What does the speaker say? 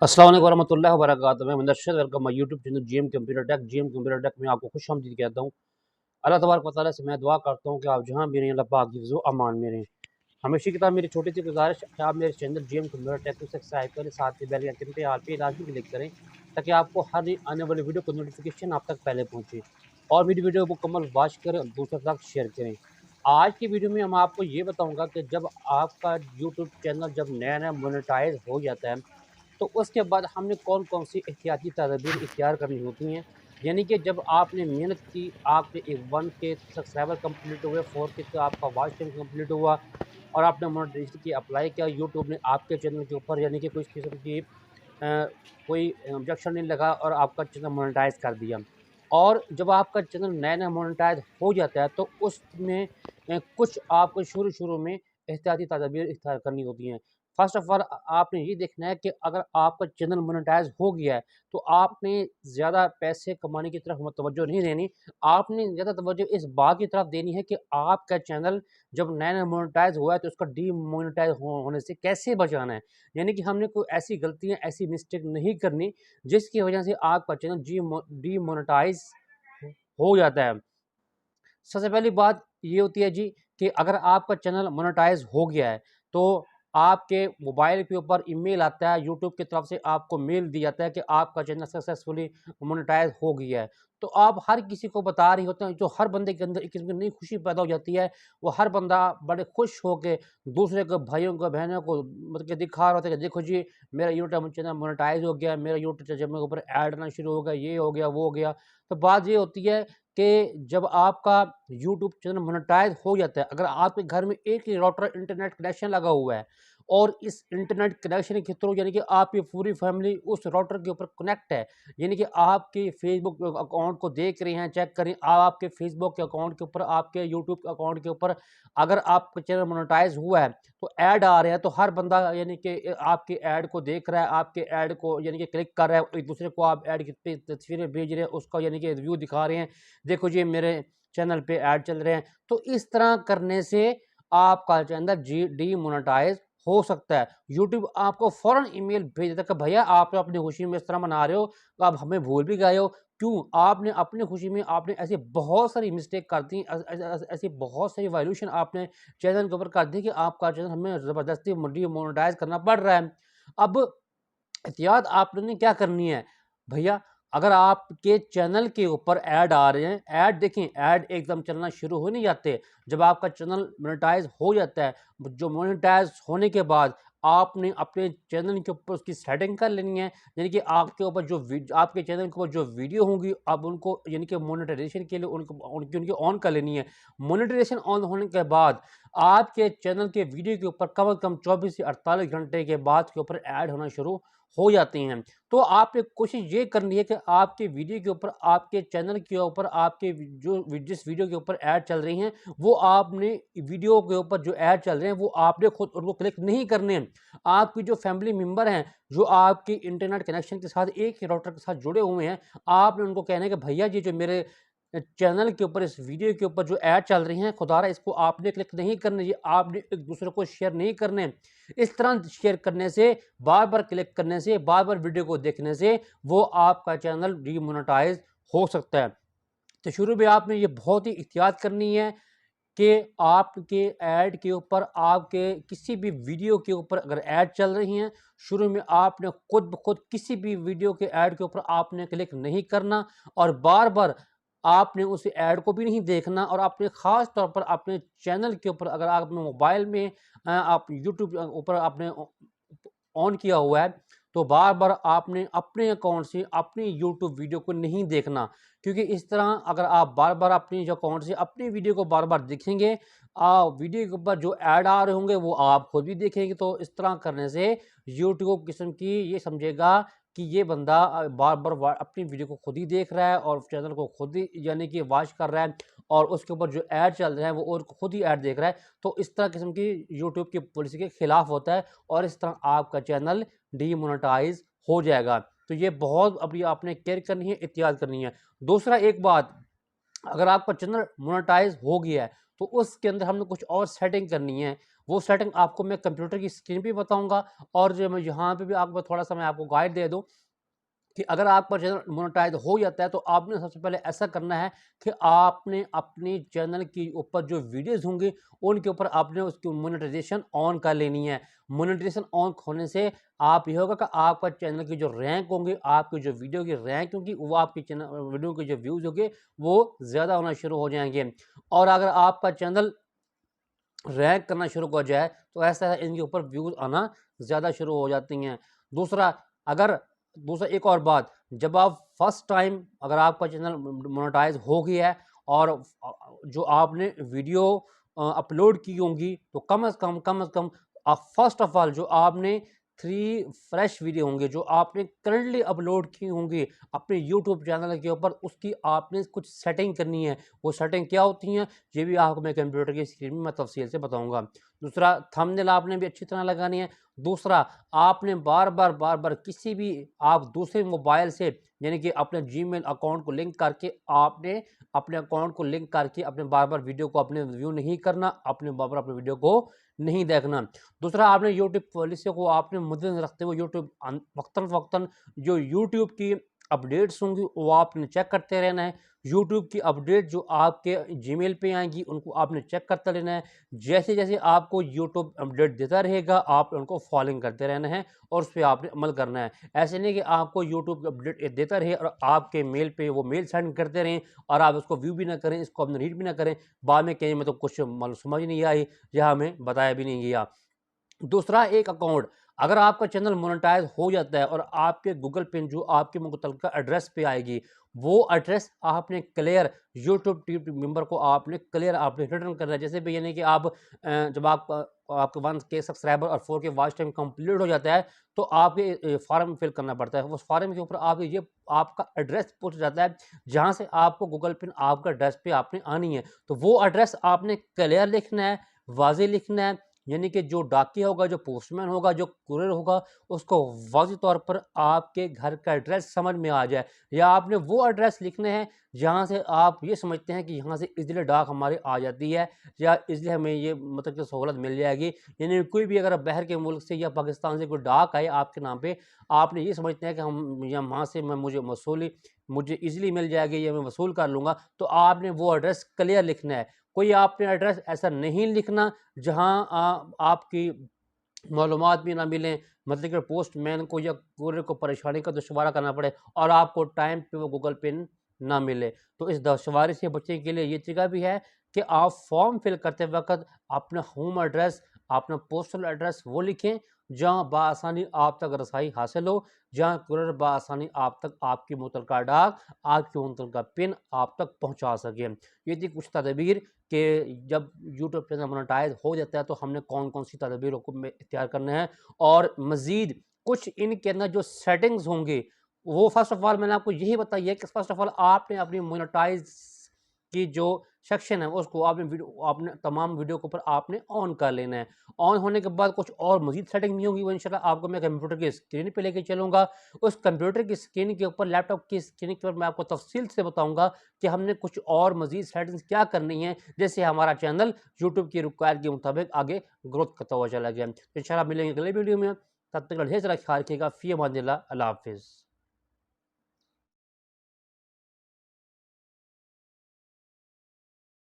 अस्सलाम वालेकुम वरहमतुल्लाहि वबरकातुहू। मैं Mudassir welcome my YouTube channel GM computer tech. GM computer tech में आपको खुशामदीद कहता हूँ। अल्लाह तबारक व तआला से मैं दुआ करता हूँ कि आप जहाँ भी रहें अल्लाह पाक हिफ्ज़ व अमान में रहें। हमेशा की तरह मेरी छोटी सी गुजारिश है कि आप मेरे चैनल जीएम कंप्यूटर टेक को सब्सक्राइब करें, साथ ही बेल आइकन पे ऑल पे लाज़मी क्लिक करें ताकि आपको हर आने वाली वीडियो को नोटिफिकेशन आप तक पहले पहुँचे और मेरी वीडियो को मुकम्मल वॉच करें और दूसरों के साथ शेयर करें। आज की वीडियो में मैं आपको ये बताऊँगा कि जब आपका यूट्यूब चैनल जब नया-नया मोनेटाइज़ हो जाता है तो उसके बाद हमने कौन-कौन सी एहतियाती तदाबीर इख्तियार करनी होती हैं। यानी कि जब आपने मेहनत की, आपके 1 के सब्सक्राइबर कंप्लीट हुए, 4 के तो आपका वॉच टाइम कंप्लीट हुआ और आपने मोनेटाइजेशन की अप्लाई किया, यूट्यूब ने आपके चैनल के ऊपर यानी कि कुछ किस्म की कोई ऑब्जेक्शन नहीं लगा और आपका चैनल मोनेटाइज़ कर दिया। और जब आपका चैनल नया-नया मोनेटाइज़ हो जाता है तो उसमें कुछ आपको शुरू-शुरू में एहतियाती तदाबीर इख्तियार करनी होती हैं। फ़र्स्ट ऑफ़ ऑल आपने ये देखना है कि अगर आपका चैनल मोनेटाइज़ हो गया है, तो आपने ज़्यादा पैसे कमाने की तरफ तवज्जो नहीं देनी। आपने ज़्यादा तवज्जो इस बात की तरफ देनी है कि आपका चैनल जब नया-नया मोनेटाइज़ हुआ है, तो उसका डीमोनेटाइज़ होने से कैसे बचाना है। यानी कि हमने कोई ऐसी गलतियाँ, ऐसी मिस्टेक नहीं करनी, जिसकी वजह से आपका चैनल डीमोनेटाइज़ हो जाता है। सबसे पहली बात ये होती है जी कि अगर आपका चैनल मोनेटाइज़ हो गया है, तो आपके मोबाइल के ऊपर ईमेल आता है, यूट्यूब की तरफ से आपको मेल दिया जाता है कि आपका चैनल सक्सेसफुली मोनेटाइज़ हो गया है। तो आप हर किसी को बता रहे होते हैं, जो हर बंदे के अंदर एक किस्म की नई खुशी पैदा हो जाती है। वो हर बंदा बड़े खुश होके दूसरे को, भाइयों को, बहनों को मतलब कि दिखा रहा होता है कि देखो जी, मेरा यूट्यूब चैनल मोनेटाइज़ हो गया है, मेरा यूट्यूब चैनल के ऊपर ऐड आना शुरू हो गया, ये हो गया, वो हो गया। तो बात ये होती है कि जब आपका यूट्यूब चैनल मोनेटाइज़ हो जाता है, अगर आपके घर में एक ही राउटर इंटरनेट कनेक्शन लगा हुआ है और इस इंटरनेट कनेक्शन के थ्रू यानी कि आपकी पूरी फैमिली उस राउटर के ऊपर कनेक्ट है, यानी कि आपके फेसबुक अकाउंट को देख रहे हैं, चेक कर रहे हैं, आपके फेसबुक के अकाउंट के ऊपर, आपके यूट्यूब के अकाउंट के ऊपर अगर आपका चैनल मोनेटाइज़ हुआ है, तो ऐड आ रहे हैं, तो हर बंदा यानी कि आपके ऐड को देख रहा है, आपके ऐड को यानी कि क्लिक कर रहा है, एक-दूसरे को आप ऐड पे तस्वीरें भेज रहे हैं, उसका यानी कि रिव्यू दिखा रहे हैं, देखो जी मेरे चैनल पे ऐड चल रहे हैं। तो इस तरह करने से आपका चैनल डीमोनेटाइज़ हो सकता है। यूट्यूब आपको फ़ौरन ईमेल भेज देता है कि भैया आप तो अपनी खुशी में इस तरह मना रहे हो, तो आप हमें भूल भी गए हो। क्यों? आपने अपनी खुशी में आपने ऐसी बहुत सारी मिस्टेक कर दी, ऐसी बहुत सारी वायलेशन आपने चैनल के ऊपर कर दी कि आपका चैनल हमें ज़बरदस्ती डीमोनेटाइज़ करना पड़ रहा है। अब एहतियात आपने क्या करनी है भैया, अगर आपके चैनल के ऊपर ऐड आ रहे हैं, ऐड देखें, ऐड एकदम चलना शुरू हो नहीं जाते। जब आपका चैनल मोनेटाइज हो जाता है, जो मोनेटाइज होने के बाद आपने अपने चैनल के ऊपर उसकी सेटिंग कर लेनी है, यानी कि आपके ऊपर जो आपके चैनल के ऊपर जो वीडियो होंगी, आप उनको यानी कि मोनेटाइजेशन के लिए उनको उनकी ऑन कर लेनी है। मोनेटाइजेशन ऑन होने के बाद आपके चैनल के वीडियो के ऊपर कम से कम 24 से 48 घंटे के बाद के ऊपर ऐड होना शुरू हो जाती हैं। तो आपने कोशिश ये करनी है कि आपके वीडियो के ऊपर, आपके चैनल के ऊपर, आपके जिस वीडियो के ऊपर ऐड चल रही हैं, वो आपने वीडियो के ऊपर जो ऐड चल रहे हैं, वो आपने खुद उनको क्लिक नहीं करने हैं। आपकी जो फैमिली मेंबर हैं, जो आपके इंटरनेट कनेक्शन के साथ एक ही राउटर के साथ जुड़े हुए हैं, आपने उनको कहना है कि भैया जी जो मेरे चैनल के ऊपर, इस वीडियो के ऊपर जो ऐड चल रही हैं, खुदारा इसको आपने क्लिक नहीं करने, ये आपने एक दूसरे को शेयर नहीं करने। इस तरह शेयर करने से, बार-बार क्लिक करने से, बार-बार वीडियो को देखने से वो आपका चैनल डीमोनेटाइज़ हो सकता है। तो शुरू में आपने ये बहुत ही एहतियात करनी है कि आपके ऐड के ऊपर, आपके किसी भी वीडियो के ऊपर अगर ऐड चल रही हैं, शुरू में आपने खुद ब खुद किसी भी वीडियो के ऐड के ऊपर आपने क्लिक नहीं करना और बार-बार आपने उस ऐड को भी नहीं देखना और आपने ख़ास तौर पर अपने चैनल के ऊपर, अगर आप अपने मोबाइल में आप यूट्यूब ऊपर आपने ऑन किया हुआ है, तो बार-बार आपने अपने अकाउंट से अपनी यूट्यूब वीडियो को नहीं देखना। क्योंकि इस तरह अगर आप बार-बार अपनी जो अकाउंट से अपनी वीडियो को बार-बार देखेंगे, वीडियो के ऊपर जो ऐड आ रहे होंगे वो आप खुद भी देखेंगे। तो इस तरह करने से यूट्यूब किस्म की ये समझेगा कि ये बंदा बार-बार अपनी वीडियो को खुद ही देख रहा है और चैनल को खुद ही यानी कि वॉच कर रहा है और उसके ऊपर जो ऐड चल रहे हैं वो और खुद ही ऐड देख रहा है। तो इस तरह किस्म की यूट्यूब की पॉलिसी के खिलाफ होता है और इस तरह आपका चैनल डीमोनेटाइज़ हो जाएगा। तो ये बहुत अभी आपने केयर करनी है, एहतियात करनी है। दूसरा एक बात, अगर आपका चैनल मोनेटाइज़ हो गया है, तो उसके अंदर हमने कुछ और सेटिंग करनी है। वो सेटिंग आपको मैं कंप्यूटर की स्क्रीन पे बताऊँगा, और जो मैं यहाँ पे भी आपको थोड़ा-सा मैं आपको गाइड दे दूँ कि अगर आपका चैनल मोनेटाइज हो जाता है, तो आपने सबसे पहले ऐसा करना है कि आपने अपने चैनल के ऊपर जो वीडियोस होंगे उनके ऊपर आपने उसकी मोनेटाइजेशन ऑन कर लेनी है। मोनेटाइजेशन ऑन होने से आप ये होगा कि आपका चैनल की जो रैंक होंगे, आपकी जो वीडियो की रैंक होगी, वो आपके चैनल वीडियो के जो व्यूज़ होंगे वो ज़्यादा होना शुरू हो जाएँगे। और अगर आपका चैनल रैंक करना शुरू हो जाए, तो ऐसा है इनके ऊपर व्यूज़ आना ज़्यादा शुरू हो जाती हैं। दूसरा, अगर दूसरा एक और बात, जब आप फर्स्ट टाइम अगर आपका चैनल मोनेटाइज़ हो गया है और जो आपने वीडियो अपलोड की होंगी, तो कम से कम फर्स्ट ऑफ ऑल जो आपने 3 फ्रेश वीडियो होंगे जो आपने करंटली अपलोड की होंगी अपने यूट्यूब चैनल के ऊपर, उसकी आपने कुछ सेटिंग करनी है। वो सेटिंग क्या होती हैं, ये भी आपको मैं कंप्यूटर की स्क्रीन में मैं तफ़सील से बताऊँगा। दूसरा, थंबनेल आपने भी अच्छी तरह लगानी है। दूसरा, आपने बार-बार किसी भी आप दूसरे मोबाइल से, यानी कि अपने जीमेल अकाउंट को लिंक करके आपने अपने अकाउंट को लिंक करके अपने बार-बार वीडियो को अपने व्यू नहीं करना, अपने बार-बार अपने वीडियो को नहीं देखना। दूसरा, आपने यूट्यूब पॉलिसी को आपने मद्देनज़र रखते हुए यूट्यूब वक़्तन-फ़वक़्तन जो यूट्यूब की अपडेट्स होंगी वो आपने चेक करते रहना है। यूट्यूब की अपडेट जो आपके जीमेल पे आएँगी उनको आपने चेक करते रहना है। जैसे-जैसे आपको यूट्यूब अपडेट देता रहेगा, आप उनको फॉलोइंग करते रहना है और उस पे आपने अमल करना है। ऐसे नहीं कि आपको यूट्यूब अपडेट देता रहे और आपके मेल पे वो मेल सेंड करते रहें और आप उसको व्यू भी ना करें, इसको अपने रीड भी ना करें। बाद में कहें मतलब कुछ मतलब समझ नहीं आई या हमें बताया भी नहीं गया। दूसरा, एक अकाउंट, अगर आपका चैनल मोनेटाइज हो जाता है और आपके गूगल पिन जो आपके मुतलका एड्रेस पे आएगी, वो एड्रेस आपने क्लियर यूट्यूब टीम मेंबर को आपने क्लियर आपने रिटर्न करना है। जैसे भी यानी कि आप जब आप आपके 1 के सब्सक्राइबर और 4 के वॉच टाइम कंप्लीट हो जाता है, तो आपके फॉर्म फिल करना पड़ता है। उस फॉर्म के ऊपर आप ये आपका एड्रेस पूछ जाता है, जहाँ से आपको गूगल पिन आपका एड्रेस पे आपने आनी है। तो वो एड्रेस आपने क्लियर लिखना है, वाज़ेह लिखना है, यानी कि जो डाकिया होगा, जो पोस्टमैन होगा, जो कुरियर होगा, उसको वाज़ेह तौर पर आपके घर का एड्रेस समझ में आ जाए, या आपने वो एड्रेस लिखने हैं जहाँ से आप ये समझते हैं कि यहाँ से ईज़िली डाक हमारी आ जाती है या ईज़िली हमें ये मतलब कि सहूलत मिल जाएगी। यानी कोई भी अगर बाहर के मुल्क से या पाकिस्तान से कोई डाक आए आपके नाम पे, आपने ये समझते हैं कि हम या वहाँ से मैं मुझे ईज़िली मिल जाएगी या मैं वसूल कर लूँगा, तो आपने वो एड्रेस क्लियर लिखना है। कोई आपने एड्रेस ऐसा नहीं लिखना जहाँ आपकी मालूमात भी ना मिलें, मतलब कि पोस्टमैन को या कोरियर को परेशानी का दुश्वारा करना पड़े और आपको टाइम पे वो गूगल पिन ना मिले। तो इस दुश्वारी से बचने के लिए ये तरीका भी है कि आप फॉर्म फिल करते वक़्त अपना होम एड्रेस, अपना पोस्टल एड्रेस वो लिखें, जहाँ बआसानी आप तक रसाई हासिल हो, जहाँ कुरियर बआसानी आप तक आपकी मुतलका डाक, आपकी मुतलका पिन आप तक पहुँचा सके। ये थी कुछ तदबीर कि जब यूट्यूब चैनल मोनेटाइज़ हो जाता है तो हमने कौन-कौन सी तदबीरों को में इख्तियार करना है, और मज़ीद कुछ इनके अंदर जो सेटिंग्स होंगे, वो फ़र्स्ट ऑफ़ ऑल मैंने आपको यही बताई है कि फ़र्स्ट ऑफ़ ऑल आपने अपनी मोनेटाइज़ की जो सेक्शन है उसको आपने तमाम वीडियो के ऊपर आपने ऑन कर लेना है। ऑन होने के बाद कुछ और मज़ीद सेटिंग भी होंगी, वो इंशाल्लाह आपको मैं कंप्यूटर की स्क्रीन पे लेके चलूँगा। उस कंप्यूटर की स्क्रीन के ऊपर, लैपटॉप की स्क्रीन के ऊपर मैं आपको तफ़सील से बताऊँगा कि हमने कुछ और मज़ीद सेटिंग्स क्या करनी है, जिससे हमारा चैनल यूट्यूब की रिक्वायरमेंट के मुताबिक आगे ग्रोथ करता हुआ चला गया। इंशाल्लाह मिलेंगे अगले वीडियो में, तब तक ढेर सारा ख्याल रखिएगा। फ़ी अमानिल्लाह, अल्लाह हाफ़िज़।